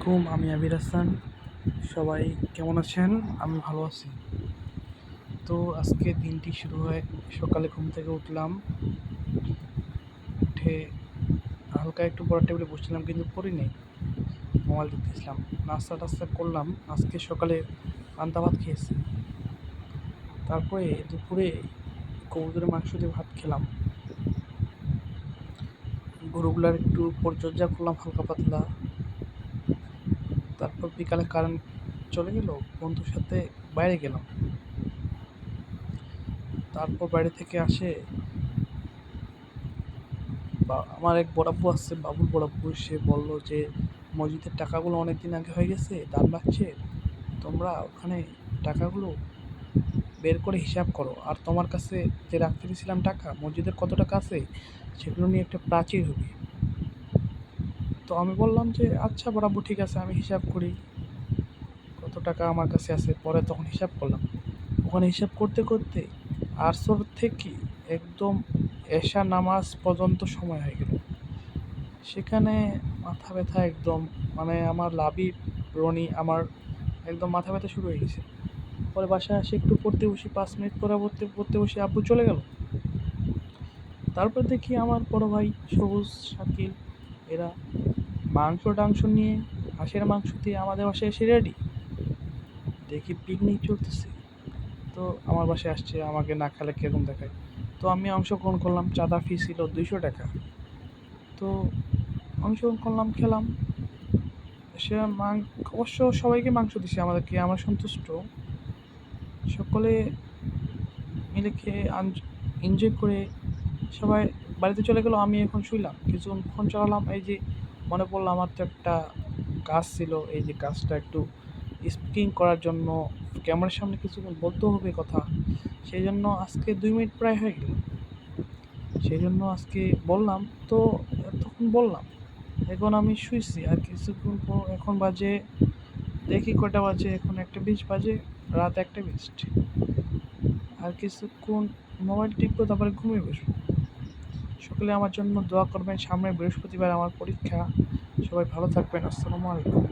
আলাইকুম, আমি আবির হাসান। সবাই কেমন আছেন? আমি ভালো আছি। তো আজকে দিনটি শুরু হয়, সকালে ঘুম থেকে উঠলাম। উঠে হালকা একটু পড়ার টেবিলে বসছিলাম, কিন্তু পড়িনি, মোবাইল দেখতেছিলাম। নাস্তা টাস্তা করলাম, আজকে সকালে পান্তা ভাত খেয়েছি। তারপরে দুপুরে কবুতরের মাংস দিয়ে ভাত খেলাম। গরুগুলার একটু পরিচর্যা করলাম হালকা পাতলা। তারপর বিকালে কারেন্ট চলে গেল, বন্ধুর সাথে বাইরে গেলাম। তারপর বাইরে থেকে আসে বা আমার এক বড়াব্বু আসছে, বাবুল বড়াব্বু, সে বলল যে মসজিদের টাকাগুলো অনেক দিন আগে হয়ে গেছে, দান বাড়ছে, তোমরা ওখানে টাকাগুলো বের করে হিসাব করো, আর তোমার কাছে যে রাখতে দিয়েছিলাম টাকা, মসজিদের কত টাকা আছে সেগুলো নিয়ে একটা প্রাচীর হবে। তো আমি বললাম যে আচ্ছা বড়াব্বু, ঠিক আছে, আমি হিসাব করি কত টাকা আমার কাছে আছে। পরে তখন হিসাব করলাম, ওখানে হিসাব করতে করতে আসর থেকে একদম এশা নামাজ পর্যন্ত সময় হয়ে গেল। সেখানে মাথা ব্যথা একদম, মানে আমার লাভই রনি, আমার একদম মাথা ব্যথা শুরু হয়ে গেছে। পরে বাসায় এসে একটু পড়তে বসি, 5 মিনিট পরে পড়তে পড়তে বসে আব্বু চলে গেল। তারপর দেখি আমার বড় ভাই সবুজ, শাকিল, এরা মাংস টাংস নিয়ে, হাঁসের মাংস দিয়ে আমাদের বাসায় এসে রেডি। দেখি পিকনিক চলতেছে। তো আমার বাসায় আসছে, আমাকে না খেলে কীরকম দেখায়। তো আমি অংশগ্রহণ করলাম, চাঁদা ফি ছিল 200 টাকা। তো অংশগ্রহণ করলাম, খেলাম। সে অবশ্য সবাইকে মাংস দিছে, আমাদেরকে, আমরা সন্তুষ্ট। সকলে মিলে খেয়ে এনজয় করে সবাই বাড়িতে চলে গেল। আমি এখন শুইলাম, কিছুক্ষণ ফোন চালালাম। এই যে মনে পড়লো আমার তো একটা কাজ ছিল, এই যে কাজটা একটু স্পিকিং করার জন্য ক্যামেরার সামনে কিছুক্ষণ বলতে হবে কথা, সেই জন্য আজকে 2 মিনিট প্রায় হয়ে গেল, সেই জন্য আজকে বললাম। তো তখন বললাম, এখন আমি শুইছি, আর কিছুক্ষণ পর, এখন বাজে, দেখি কটা বাজে, এখন 1:20 বাজে, রাত 1:20। আর কিছুক্ষণ মোবাইল টিপবো, তারপরে ঘুমিয়ে বসবো। সকলে আমার জন্য দোয়া করবেন, সামনে বৃহস্পতিবার আমার পরীক্ষা। সবাই ভালো থাকবেন। আসসালামু আলাইকুম।